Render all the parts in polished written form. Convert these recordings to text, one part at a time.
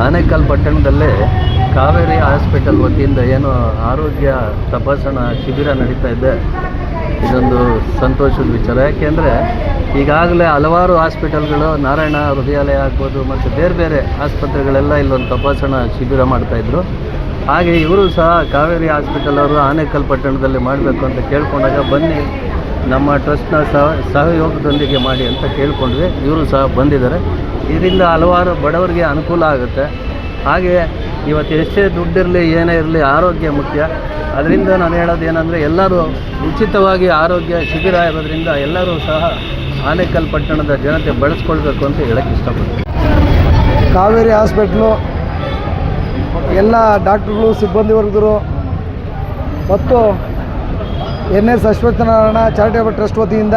Anekal ಪಟ್ಟಣದಲ್ಲೇ Kaveri hospital ವತಿಯಿಂದ ಏನು ಆರೋಗ್ಯ ತಪಾಸಣಾ ಶಿಬಿರ ನಡೀತಾ ಇದೆ. ಇದೊಂದು ಸಂತೋಷದ ವಿಚಾರ. ಯಾಕೆಂದರೆ ಈಗಾಗಲೇ ಹಲವಾರು ಹಾಸ್ಪಿಟಲ್ಗಳು, ನಾರಾಯಣ ಹೃದಯಾಲಯ ಆಗ್ಬೋದು ಮತ್ತು ಬೇರೆ ಬೇರೆ ಆಸ್ಪತ್ರೆಗಳೆಲ್ಲ ಇಲ್ಲೊಂದು ತಪಾಸಣಾ ಶಿಬಿರ ಮಾಡ್ತಾಯಿದ್ರು. ಹಾಗೆ ಇವರು ಸಹ ಕಾವೇರಿ ಹಾಸ್ಪಿಟಲ್ ಅವರು ಆನೇಕಲ್ ಪಟ್ಟಣದಲ್ಲಿ ಮಾಡಬೇಕು ಅಂತ ಕೇಳ್ಕೊಂಡಾಗ ಬನ್ನಿ ನಮ್ಮ ಟ್ರಸ್ಟ್ನ ಸಹಯೋಗದೊಂದಿಗೆ ಮಾಡಿ ಅಂತ ಕೇಳ್ಕೊಂಡ್ವಿ. ಇವರು ಸಹ ಬಂದಿದ್ದಾರೆ. ಇದರಿಂದ ಹಲವಾರು ಬಡವರಿಗೆ ಅನುಕೂಲ ಆಗುತ್ತೆ. ಹಾಗೆ ಇವತ್ತು ಎಷ್ಟೇ ದುಡ್ಡಿರಲಿ ಏನೇ ಇರಲಿ ಆರೋಗ್ಯ ಮುಖ್ಯ. ಅದರಿಂದ ನಾನು ಹೇಳೋದು ಏನಂದರೆ ಎಲ್ಲರೂ ಉಚಿತವಾಗಿ ಆರೋಗ್ಯ ಶಿಬಿರ ಇರೋದ್ರಿಂದ ಎಲ್ಲರೂ ಸಹ ಆನೇಕಲ್ ಪಟ್ಟಣದ ಜನತೆ ಬಳಸ್ಕೊಳ್ಬೇಕು ಅಂತ ಹೇಳೋಕ್ಕೆ ಇಷ್ಟಪಡ್ತೀನಿ. ಕಾವೇರಿ ಹಾಸ್ಪಿಟ್ಲು ಎಲ್ಲ ಡಾಕ್ಟ್ರುಗಳು, ಸಿಬ್ಬಂದಿ ವರ್ಗದರು ಮತ್ತು NS ಅಶ್ವತ್ಥನಾರಾಯಣ ಚಾರಿಟೇಬಲ್ ಟ್ರಸ್ಟ್ ವತಿಯಿಂದ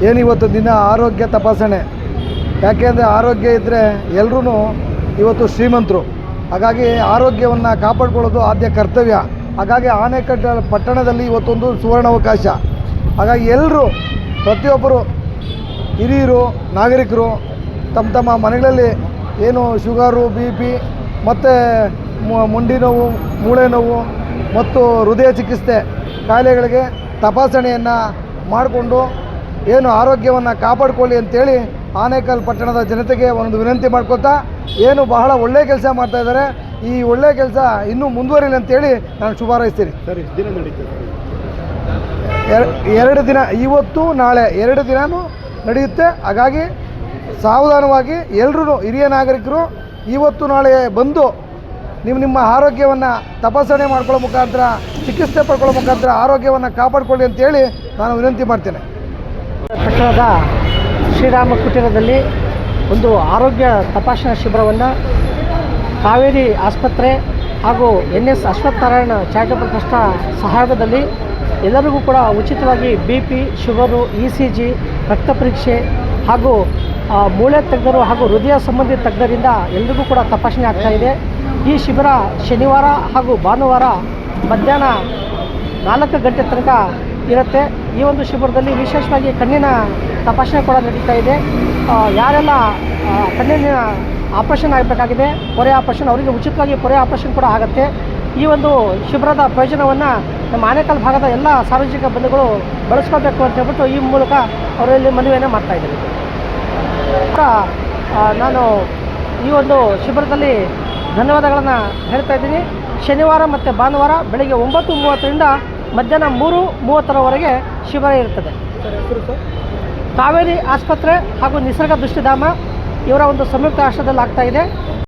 ಏನಿವತ್ತು ದಿನ ಆರೋಗ್ಯ ತಪಾಸಣೆ. ಯಾಕೆಂದರೆ ಆರೋಗ್ಯ ಇದ್ದರೆ ಎಲ್ಲರೂ ಇವತ್ತು ಶ್ರೀಮಂತರು. ಹಾಗಾಗಿ ಆರೋಗ್ಯವನ್ನು ಕಾಪಾಡಿಕೊಳ್ಳೋದು ಆದ್ಯ ಕರ್ತವ್ಯ. ಹಾಗಾಗಿ ಆನೇಕಲ್ ಪಟ್ಟಣದಲ್ಲಿ ಇವತ್ತೊಂದು ಸುವರ್ಣಾವಕಾಶ. ಹಾಗಾಗಿ ಎಲ್ಲರೂ ಪ್ರತಿಯೊಬ್ಬರು ಹಿರಿಯರು, ನಾಗರಿಕರು ತಮ್ಮ ತಮ್ಮ ಮನೆಗಳಲ್ಲಿ ಏನು ಶುಗರು, BP ಮತ್ತು ಮುಂಡಿ ನೋವು, ಮೂಳೆ ನೋವು ಮತ್ತು ಹೃದಯ ಚಿಕಿತ್ಸೆ ಕಾಯಿಲೆಗಳಿಗೆ ತಪಾಸಣೆಯನ್ನು ಮಾಡಿಕೊಂಡು ಏನು ಆರೋಗ್ಯವನ್ನು ಕಾಪಾಡಿಕೊಳ್ಳಿ ಅಂತೇಳಿ ಆನೇಕಲ್ ಪಟ್ಟಣದ ಜನತೆಗೆ ಒಂದು ವಿನಂತಿ ಮಾಡ್ಕೊತಾ, ಏನು ಬಹಳ ಒಳ್ಳೆಯ ಕೆಲಸ ಮಾಡ್ತಾಯಿದ್ದಾರೆ. ಈ ಒಳ್ಳೆಯ ಕೆಲಸ ಇನ್ನೂ ಮುಂದುವರಿಲಿ ಅಂತೇಳಿ ನಾನು ಶುಭ ಹಾರೈಸ್ತೀನಿ. ಸರ್, ಎಷ್ಟು ದಿನ ನಡೀತದೆ? 2 ದಿನ, ಇವತ್ತು ನಾಳೆ 2 ದಿನವೂ ನಡೆಯುತ್ತೆ. ಹಾಗಾಗಿ ಸಾವಧಾನವಾಗಿ ಎಲ್ಲರೂ ಹಿರಿಯ ನಾಗರಿಕರು ಇವತ್ತು ನಾಳೆ ಬಂದು ನಿಮ್ಮ ಆರೋಗ್ಯವನ್ನು ತಪಾಸಣೆ ಮಾಡ್ಕೊಳ್ಳೋ ಮುಖಾಂತರ, ಚಿಕಿತ್ಸೆ ಪಡ್ಕೊಳ್ಳೋ ಮುಖಾಂತರ ಆರೋಗ್ಯವನ್ನು ಕಾಪಾಡಿಕೊಳ್ಳಿ ಅಂತೇಳಿ ನಾನು ವಿನಂತಿ ಮಾಡ್ತೇನೆ. ಪಟ್ಟಣದ ಶ್ರೀರಾಮ ಕುಟೀರದಲ್ಲಿ ಒಂದು ಆರೋಗ್ಯ ತಪಾಸಣಾ ಶಿಬಿರವನ್ನು ಕಾವೇರಿ ಆಸ್ಪತ್ರೆ ಹಾಗೂ NS ಅಶ್ವತ್ಥನಾರಾಯಣ ಚಾರಿಟೇಬಲ್ ಟ್ರಸ್ಟ್ ಸಹಯೋಗದಲ್ಲಿ ಎಲ್ಲರಿಗೂ ಕೂಡ ಉಚಿತವಾಗಿ BP, ಶುಗರು, ECG, ರಕ್ತ ಪರೀಕ್ಷೆ ಹಾಗೂ ಮೂಳೆ ತಜ್ಞರು ಹಾಗೂ ಹೃದಯ ಸಂಬಂಧಿ ತಜ್ಞರಿಂದ ಎಲ್ಲರಿಗೂ ಕೂಡ ತಪಾಸಣೆ ಆಗ್ತಾಯಿದೆ. ಈ ಶಿಬಿರ ಶನಿವಾರ ಹಾಗೂ ಭಾನುವಾರ ಮಧ್ಯಾಹ್ನ 4 ಗಂಟೆ ತನಕ ಇರುತ್ತೆ. ಈ ಒಂದು ಶಿಬಿರದಲ್ಲಿ ವಿಶೇಷವಾಗಿ ಕಣ್ಣಿನ ತಪಾಸಣೆ ಕೂಡ ನಡೀತಾ ಇದೆ. ಯಾರೆಲ್ಲ ಕಣ್ಣಿನ ಆಪರೇಷನ್ ಆಗಬೇಕಾಗಿದೆ, ಪೊರೆ ಆಪರೇಷನ್, ಅವರಿಗೆ ಉಚಿತವಾಗಿ ಪೊರೆ ಆಪರೇಷನ್ ಕೂಡ ಆಗುತ್ತೆ. ಈ ಒಂದು ಶಿಬಿರದ ಪ್ರಯೋಜನವನ್ನು ನಮ್ಮ ಆನೇಕಲ್ ಭಾಗದ ಎಲ್ಲ ಸಾರ್ವಜನಿಕ ಬಂಧುಗಳು ಬಳಸ್ಕೋಬೇಕು ಅಂತ ಹೇಳ್ಬಿಟ್ಟು ಈ ಮೂಲಕ ಅವರಲ್ಲಿ ಮನವಿಯನ್ನು ಮಾಡ್ತಾಯಿದ್ದೀನಿ. ನಾನು ಈ ಒಂದು ಶಿಬಿರದಲ್ಲಿ ಧನ್ಯವಾದಗಳನ್ನು ಹೇಳ್ತಾ ಇದ್ದೀನಿ. ಶನಿವಾರ ಮತ್ತು ಭಾನುವಾರ ಬೆಳಗ್ಗೆ 9:30ರಿಂದ ಮಧ್ಯಾಹ್ನ 3:30ರವರೆಗೆ ಶಿಬಿರ ಇರ್ತದೆ. ಕಾವೇರಿ ಆಸ್ಪತ್ರೆ ಹಾಗೂ ನಿಸರ್ಗ ದೃಷ್ಟಿಧಾಮ ಇವರ ಒಂದು ಸಂಯುಕ್ತ ಆಶ್ರಯದಲ್ಲಿ ಆಗ್ತಾಯಿದೆ.